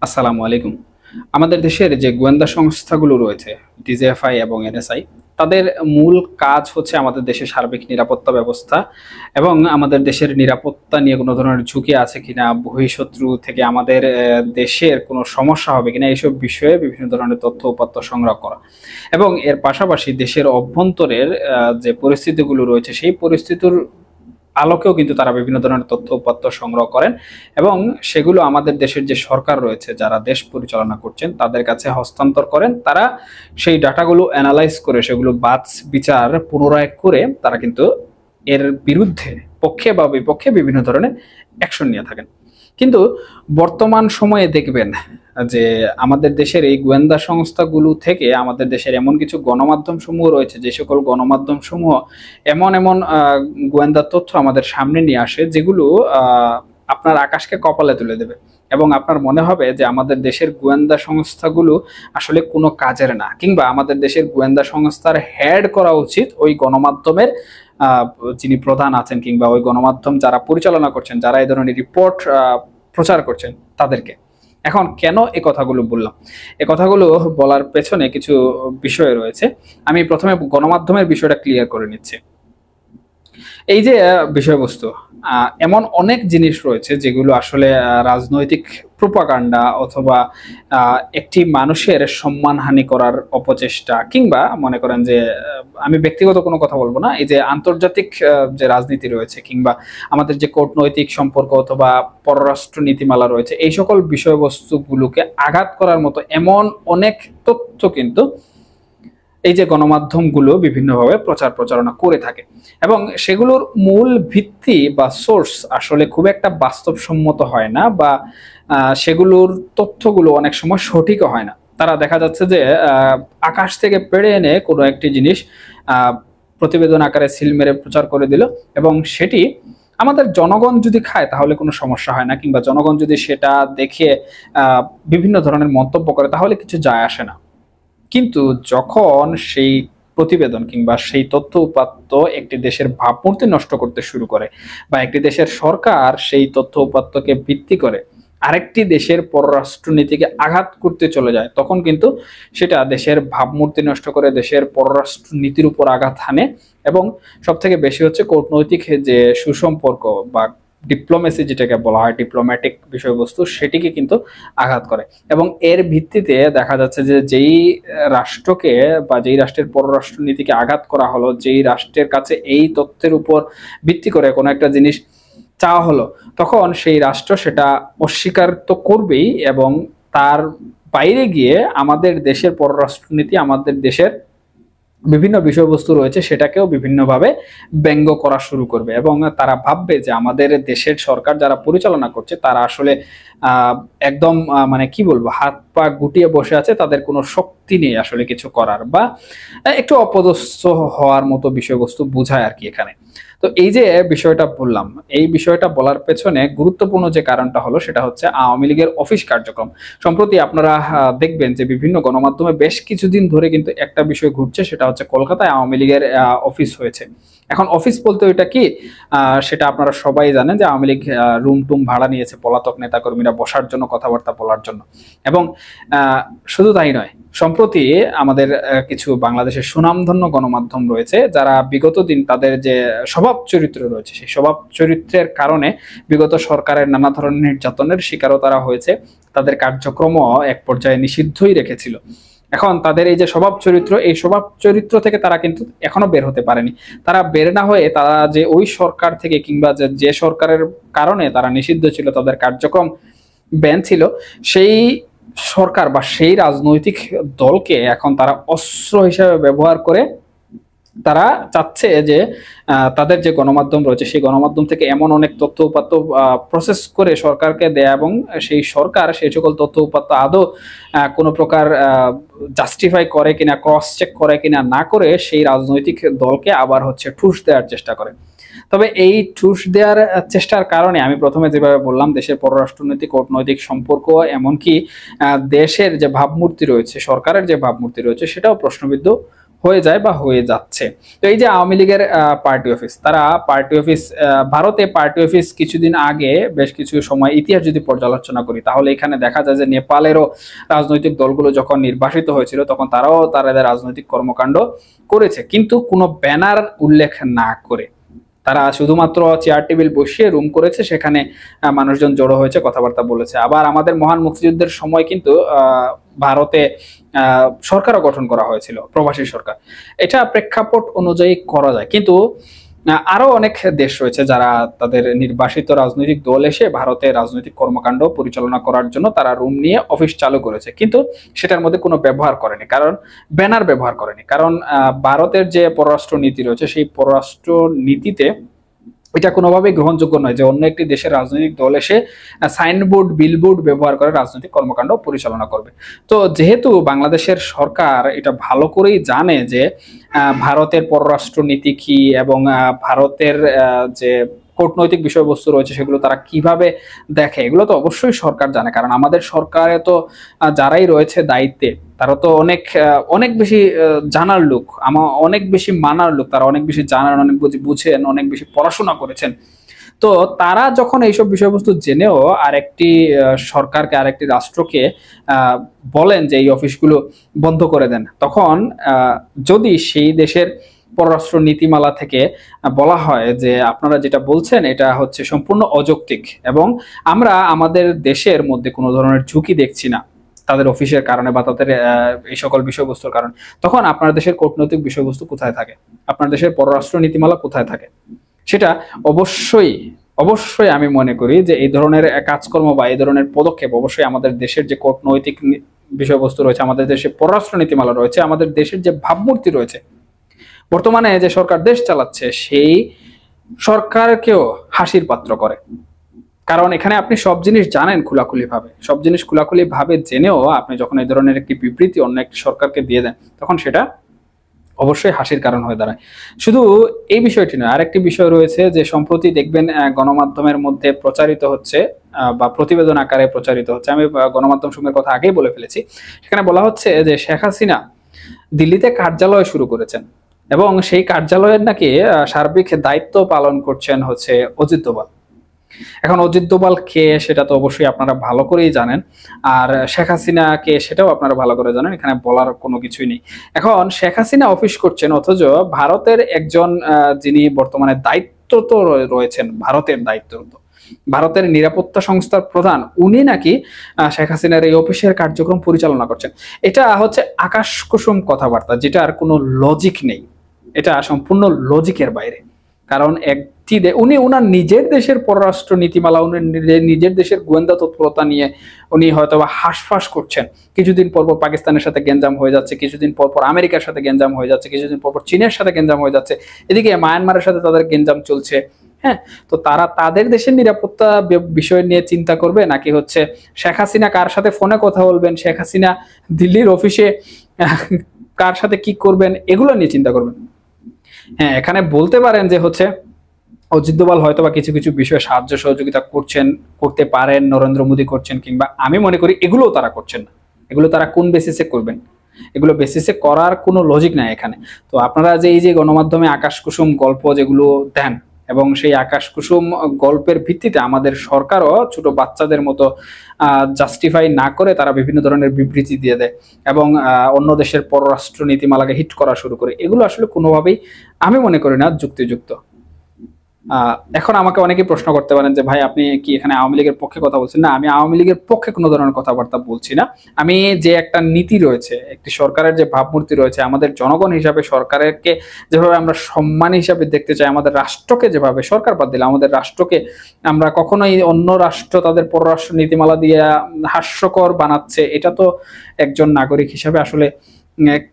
আসসালামু আলাইকুম। আমাদের দেশের যে গোয়েন্দা সংস্থাগুলো রয়েছে, ডিজিএফআই এবং এনএসআই, তাদের মূল কাজ হচ্ছে আমাদের দেশের সার্বিক নিরাপত্তা ব্যবস্থা এবং আমাদের দেশের নিরাপত্তা নিয়ে কোনো ধরনের ঝুঁকি আছে কিনা, বহিঃশত্রু থেকে আমাদের দেশের কোনো সমস্যা হবে কিনা, এইসব বিষয়ে বিভিন্ন ধরনের তথ্য উপাত্ত সংগ্রহ করা। এবং এর পাশাপাশি দেশের অভ্যন্তরের যে পরিস্থিতিগুলো রয়েছে, সেই পরিস্থিতির আলোকেও কিন্তু তারা বিভিন্ন ধরনের তথ্য উপাত্ত সংগ্রহ করেন এবং সেগুলো আমাদের দেশের যে সরকার রয়েছে, যারা দেশ পরিচালনা করছেন, তাদের কাছে হস্তান্তর করেন। তারা সেই ডাটাগুলো অ্যানালাইজ করে সেগুলো বাছ বিচার পুনরায় করে তারা কিন্তু এর বিরুদ্ধে পক্ষে বা বিপক্ষে বিভিন্ন ধরনের অ্যাকশন নিয়ে থাকেন। কিন্তু বর্তমান সময়ে দেখবেন যে আমাদের দেশের এই গোয়েন্দা সংস্থাগুলো থেকে আমাদের দেশের এমন কিছু গণমাধ্যম সমূহ রয়েছে, যে সকল গণমাধ্যম সমূহ এমন এমন গোয়েন্দা তথ্য আমাদের সামনে নিয়ে আসে, যেগুলো আপনার আকাশকে কপালে তুলে দেবে এবং আপনার মনে হবে যে আমাদের দেশের গোয়েন্দা সংস্থাগুলো আসলে কোনো কাজের না, কিংবা আমাদের দেশের গোয়েন্দা সংস্থার হেড করা উচিত ওই গণমাধ্যমের যিনি প্রধান আছেন, কিংবা ওই গণমাধ্যম যারা পরিচালনা করছেন, যারা এই ধরনের রিপোর্ট প্রচার করছেন তাদেরকে। এখন কেন এই কথাগুলো বললাম? এই কথাগুলো বলার পেছনে কিছু বিষয় রয়েছে। আমি প্রথমে গণমাধ্যমের বিষয়টা ক্লিয়ার করে নিচ্ছি। এই যে বিষয়বস্তু, এমন অনেক জিনিস রয়েছে যেগুলো আসলে রাজনৈতিক প্রোপাগান্ডা অথবা একটি মানুষের সম্মানহানি করার অপচেষ্টা, কিংবা মনে করেন যে আমি ব্যক্তিগত কোনো কথা বলবো না, এই যে আন্তর্জাতিক যে রাজনীতি রয়েছে, কিংবা আমাদের যে কূটনৈতিক সম্পর্ক অথবা পররাষ্ট্র নীতিমালা রয়েছে, এই সকল বিষয়বস্তুগুলোকে আঘাত করার মতো এমন অনেক তথ্য কিন্তু এই যে গণমাধ্যমগুলো বিভিন্নভাবে প্রচার প্রচারণা করে থাকে এবং সেগুলোর মূল ভিত্তি বা সোর্স আসলে খুব একটা বাস্তবসম্মত হয় না, বা সেগুলোর তথ্যগুলো অনেক সময় সঠিকও হয় না। তারা দেখা যাচ্ছে যে আকাশ থেকে পেড়ে এনে কোনো একটি জিনিস প্রতিবেদন আকারে সিল মেরে প্রচার করে দিল, এবং সেটি আমাদের জনগণ যদি খায় তাহলে কোনো সমস্যা হয় না, কিংবা জনগণ যদি সেটা দেখে বিভিন্ন ধরনের মন্তব্য করে তাহলে কিছু যায় আসে না। কিন্তু যখন সেই প্রতিবেদন কিংবা সেই তথ্য উপাত্ত একটি দেশের ভাবমূর্তি নষ্ট করতে শুরু করে, বা একটি দেশের সরকার সেই তথ্য উপাত্তকে ভিত্তি করে আরেকটি দেশের পররাষ্ট্রনীতিকে আঘাত করতে চলে যায়, তখন কিন্তু সেটা দেশের ভাবমূর্তি নষ্ট করে, দেশের পররাষ্ট্র নীতির উপর আঘাত হানে এবং সব থেকে বেশি হচ্ছে কূটনৈতিক যে সুসম্পর্ক বা ডিপ্লোমেসি, যেটাকে বলা হয় ডিপ্লোম্যাটিক বিষয়বস্তু, সেটিকে কিন্তু আঘাত করে। এবং এর ভিত্তিতে দেখা যাচ্ছে যে যেই রাষ্ট্রকে বা যেই রাষ্ট্রের পররাষ্ট্র নীতিকে আঘাত করা হলো, যেই রাষ্ট্রের কাছে এই তথ্যের উপর ভিত্তি করে কোনো একটা জিনিস চাওয়া হলো, তখন সেই রাষ্ট্র সেটা অস্বীকার তো করবেই, এবং তার বাইরে গিয়ে আমাদের দেশের পররাষ্ট্রনীতি, আমাদের দেশের বিভিন্ন বিষয়বস্তু রয়েছে, সেটাকেও বিভিন্নভাবে ব্যঙ্গ করা শুরু করবে এবং তারা ভাববে যে আমাদের দেশের সরকার যারা পরিচালনা করছে তারা আসলে একদম মানে কি বলবো, হাত পা গুটিয়ে বসে আছে, তাদের কোনো শক্তি নেই আসলে কিছু করার, বা একটু অপদস্থ হওয়ার মতো বিষয়বস্তু বোঝায় আর কি এখানে। তো এই যে বিষয়টা বললাম, এই বিষয়টা বলার পেছনে গুরুত্বপূর্ণ যে কারণটা হলো সেটা হচ্ছে আওয়ামী লীগের অফিস কার্যক্রম। সম্প্রতি আপনারা দেখবেন যে বিভিন্ন গণমাধ্যমে বেশ কিছুদিন ধরে কিন্তু একটা বিষয় ঘুরছে, সেটা হচ্ছে কলকাতায় আওয়ামী লীগের অফিস হয়েছে। এখন অফিস বলতে ওইটা কি, সেটা আপনারা সবাই জানেন যে আওয়ামী লীগ রুম টুম ভাড়া নিয়েছে পলাতক নেতাকর্মীরা বসার জন্য, কথাবার্তা বলার জন্য। এবং শুধু তাই নয়, সম্প্রতি আমাদের কিছু বাংলাদেশের সুনামধন্য গণমাধ্যম রয়েছে, যারা বিগত দিন তাদের যে স্বভাব চরিত্র রয়েছে, সেই স্বভাব চরিত্রের কারণে বিগত সরকারের নানা ধরনের নির্যাতনের শিকারও তারা হয়েছে, তাদের কার্যক্রমও এক পর্যায়ে নিষিদ্ধই রেখেছিল। এখন তাদের এই যে স্বভাব চরিত্র, এই স্বভাব চরিত্র থেকে তারা কিন্তু এখনো বের হতে পারেনি। তারা বের না হয়ে তারা যে ওই সরকার থেকে, কিংবা যে সরকারের কারণে তারা নিষিদ্ধ ছিল, তাদের কার্যক্রম ব্যান ছিল, সেই সরকার বা সেই রাজনৈতিক দলকে এখন তারা অস্ত্র হিসেবে ব্যবহার করে তারা চাচ্ছে যে তাদের যে গণমাধ্যম রয়েছে সেই গণমাধ্যম থেকে এমন অনেক তথ্য উপাত্ত প্রসেস করে সরকারকে দেয়া, এবং সেই সরকার সেই সকল তথ্য উপাত্ত আদৌ কোনো প্রকার জাস্টিফাই করে কিনা, ক্রস চেক করে কিনা না করে সেই রাজনৈতিক দলকে আবার হচ্ছে ঠুস দেওয়ার চেষ্টা করে। তবে এই ঠুস দেওয়ার চেষ্টার কারণে আমি প্রথমে যেভাবে বললাম, দেশের পররাষ্ট্রনৈতিক কূটনৈতিক সম্পর্ক, এমনকি দেশের যে ভাবমূর্তি রয়েছে, সরকারের যে ভাবমূর্তি রয়েছে, সেটাও প্রশ্নবিদ্ধ হয়ে যায় বা হয়ে যাচ্ছে। তো এই যে আওয়ামী লীগের পার্টি অফিস, তারা পার্টি অফিস, ভারতে পার্টি অফিস কিছুদিন আগে বেশ কিছু সময় ইতিহাস যদি পর্যালোচনা করি তাহলে এখানে দেখা যায় যে নেপালেরও রাজনৈতিক দলগুলো যখন নির্বাসিত হয়েছিল তখন তারাও তাদের রাজনৈতিক কর্মকাণ্ড করেছে, কিন্তু কোনো ব্যানার উল্লেখ না করে। তারা শুধুমাত্র চেয়ার টেবিল বসিয়ে রুম করেছে, সেখানে মানুষজন জড়ো হয়েছে, কথাবার্তা বলেছে। আবার আমাদের মহান মুক্তিযুদ্ধের সময় কিন্তু ভারতে সরকারও গঠন করা হয়েছিল, প্রবাসী সরকার। এটা প্রেক্ষাপট অনুযায়ী করা যায়, কিন্তু আরো অনেক দেশ রয়েছে যারা তাদের নির্বাসিত রাজনৈতিক দল এসে ভারতে রাজনৈতিক কর্মকাণ্ড পরিচালনা করার জন্য তারা রুম নিয়ে অফিস চালু করেছে, কিন্তু সেটার মধ্যে কোনো ব্যবহার করেনি, কারণ ব্যানার ব্যবহার করেনি। কারণ ভারতের যে পররাষ্ট্র নীতি রয়েছে সেই পররাষ্ট্র নীতিতে এটা কোনোভাবেই গ্রহণযোগ্য নয় যে অন্য একটি দেশের রাজনৈতিক দল এসে সাইনবোর্ড বিলবোর্ড ব্যবহার করে রাজনৈতিক কর্মকাণ্ড পরিচালনা করবে। তো যেহেতু বাংলাদেশের সরকার এটা ভালো করেই জানে যে ভারতের পররাষ্ট্র নীতি কি এবং ভারতের যে কূটনৈতিক বিষয়বস্তু রয়েছে সেগুলো তারা কিভাবে দেখে, এগুলো তো অবশ্যই সরকার জানে। কারণ আমাদের সরকারে তো যারাই রয়েছে দায়িত্বে তারা তো অনেক অনেক বেশি জানার লোক, অনেক বেশি মানার লোক, তারা অনেক বেশি জানার, অনেক বেশি বুঝেন, অনেক বেশি পড়াশোনা করেছেন। তো তারা যখন এইসব বিষয়বস্তু জেনেও আরেকটি সরকারকে, আরেকটি রাষ্ট্রকে বলেন যে এই অফিসগুলো বন্ধ করে দেন, তখন যদি সেই দেশের পররাষ্ট্র নীতিমালা থেকে বলা হয় যে আপনারা যেটা বলছেন এটা হচ্ছে সম্পূর্ণ অযৌক্তিক এবং আমরা আমাদের দেশের মধ্যে কোনো ধরনের ঝুঁকি দেখছি না তাদের অফিসের কারণে বা তাদের এই সকল বিষয়বস্তুর কারণে, তখন আপনার দেশের কূটনৈতিক বিষয়বস্তু কোথায় থাকে, আপনার দেশের পররাষ্ট্র নীতিমালা কোথায় থাকে? সেটা অবশ্যই অবশ্যই আমি মনে করি যে এই ধরনের কাজকর্ম বা এই ধরনের পদক্ষেপ অবশ্যই আমাদের দেশের যে কূটনৈতিক বিষয়বস্তু রয়েছে, আমাদের দেশের পররাষ্ট্র নীতিমালা রয়েছে, আমাদের দেশের যে ভাবমূর্তি রয়েছে, বর্তমানে যে সরকার দেশ চালাচ্ছে সেই সরকারকেও হাসির পাত্র করে। কারণ এখানে আপনি সব জিনিস জানেন খোলাখুলি ভাবে, সব জিনিস খোলাখুলি ভাবে জেনেও আপনি যখন এই ধরনের একটি বিবৃতি অন্য একটি সরকারকে দিয়ে দেন তখন সেটা অবশ্যই হাসির কারণ হয়ে দাঁড়ায়। শুধু এই বিষয়টি নয়, আরেকটি বিষয় রয়েছে যে সম্প্রতি দেখবেন গণমাধ্যমের মধ্যে প্রচারিত হচ্ছে বা প্রতিবেদন আকারে প্রচারিত হচ্ছে, আমি গণমাধ্যম সমূহের কথা আগেই বলে ফেলেছি। সেখানে বলা হচ্ছে যে শেখ হাসিনা দিল্লিতে কার্যালয় শুরু করেছেন এবং সেই কার্যালয়ের নাকি সার্বিক দায়িত্ব পালন করছেন হচ্ছে অজিত দোভাল। এখন অজিত দোভাল কে সেটা তো অবশ্যই আপনারা ভালো করেই জানেন, আর শেখ হাসিনা কে সেটাও আপনারা ভালো করে জানেন, এখানে বলার কোনো কিছুই নেই। এখন শেখ হাসিনা অফিস করছেন অথচ ভারতের একজন যিনি বর্তমানে দায়িত্ব তো রয়েছেন, ভারতের দায়িত্ব, ভারতের নিরাপত্তা সংস্থার প্রধান, উনি নাকি শেখ হাসিনার এই অফিসের কার্যক্রম পরিচালনা করছেন। এটা হচ্ছে আকাশ কুসুম কথাবার্তা, যেটার কোনো লজিক নেই, এটা সম্পূর্ণ লজিকের বাইরে। কারণ উনি ওনার নিজের দেশের পররাষ্ট্র নীতিমালা, উনি নিজের দেশের গোয়েন্দা তৎপরতা নিয়ে উনি হয়তো বা হাঁসফাঁস করছেন। কিছুদিন পর পর পাকিস্তানের সাথে গেঞ্জাম হয়ে যাচ্ছে, কিছুদিন পর পর আমেরিকার সাথে গেঞ্জাম হয়ে যাচ্ছে, কিছুদিন পর পর চীনের সাথে গেঞ্জাম হয়ে যাচ্ছে, এদিকে মায়ানমারের সাথে তাদের গেঞ্জাম চলছে। হ্যাঁ, তো তারা তাদের দেশের নিরাপত্তা বিষয় নিয়ে চিন্তা করবে নাকি হচ্ছে শেখ হাসিনা কার সাথে ফোনে কথা বলবেন, শেখ হাসিনা দিল্লির অফিসে কার সাথে কি করবেন, এগুলো নিয়ে চিন্তা করবেন? হ্যাঁ, এখানে বলতে পারেন যে হচ্ছে অজিত দোভাল হয়তো বা কিছু কিছু বিষয়ে সাহায্য সহযোগিতা করছেন, করতে পারেন, নরেন্দ্র মোদী করছেন, কিংবা আমি মনে করি এগুলো তারা করছেন না। এগুলো তারা কোন বেসিসে করবেন? এগুলো বেসিসে করার কোনো লজিক নাই এখানে। তো আপনারা যে এই যে গণমাধ্যমে আকাশ কুসুম গল্প যেগুলো দেন এবং সেই আকাশ কুসুম গল্পের ভিত্তিতে আমাদের সরকারও ছোট বাচ্চাদের মতো জাস্টিফাই না করে তারা বিভিন্ন ধরনের বিবৃতি দিয়ে দেয় এবং অন্য দেশের পররাষ্ট্র নীতিমালাকে হিট করা শুরু করে, এগুলো আসলে কোনোভাবেই আমি মনে করি না যুক্তিযুক্ত। এখন আমাকে অনেকেই প্রশ্ন করতে পারেন যে ভাই আপনি কি এখানে আওয়ামী লীগের পক্ষে কথা বলছেন? না, আমি আওয়ামী লীগের পক্ষে কোনো ধরনের কথাবার্তা বলছি না। আমি যে একটা নীতি রয়েছে, একটি সরকারের যে ভাবমূর্তি রয়েছে, আমাদের জনগণ হিসাবে সরকারকে যেভাবে আমরা সম্মান হিসাবে দেখতে চাই, আমাদের রাষ্ট্রকে যেভাবে, সরকার বাদ দিলে আমাদের রাষ্ট্রকে আমরা কখনোই অন্য রাষ্ট্র তাদের পররাষ্ট্র নীতিমালা দিয়ে হাস্যকর বানাচ্ছে, এটা তো একজন নাগরিক হিসাবে আসলে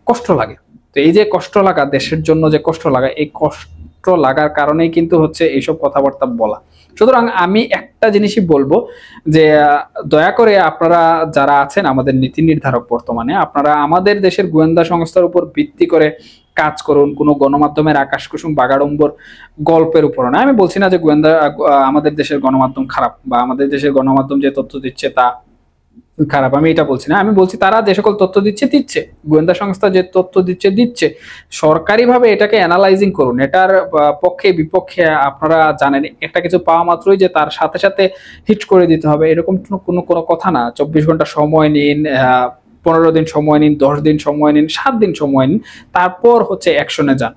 কষ্ট লাগে। তো এই যে কষ্ট লাগা, দেশের জন্য যে কষ্ট লাগা, এই কষ্ট লাগার কারণেই কিন্তু হচ্ছে এইসব কথাবার্তা বলা। সুতরাং আমি একটা জিনিসই বলবো যে দয়া করে আপনারা যারা আছেন আমাদের নীতি নির্ধারক, বর্তমানে আপনারা আমাদের দেশের গোয়েন্দা সংস্থার উপর ভিত্তি করে কাজ করুন, কোনো গণমাধ্যমের আকাশ কুসুম বাগাড়ম্বর গল্পের উপর না। আমি বলছি না যে গোয়েন্দা আমাদের দেশের গণমাধ্যম খারাপ বা আমাদের দেশের গণমাধ্যম যে তথ্য দিচ্ছে তা খারাপ, আমি এটা বলছি না। আমি বলছি তারা যে সকল তথ্য দিচ্ছে দিচ্ছে, গোয়েন্দা সংস্থা যে তথ্য দিচ্ছে দিচ্ছে, সরকারিভাবে এটাকে অ্যানালাইজিং করুন। এটার পক্ষে বিপক্ষে আপনারা জানেন, একটা কিছু পাওয়া মাত্রই যে তার সাথে সাথে হিট করে দিতে হবে এরকম কোনো কোনো কথা না। 24 ঘন্টা সময় নিন, 15 দিন সময় নিন, 10 দিন সময় নিন, 7 দিন সময় নিন, তারপর হচ্ছে অ্যাকশনে যান।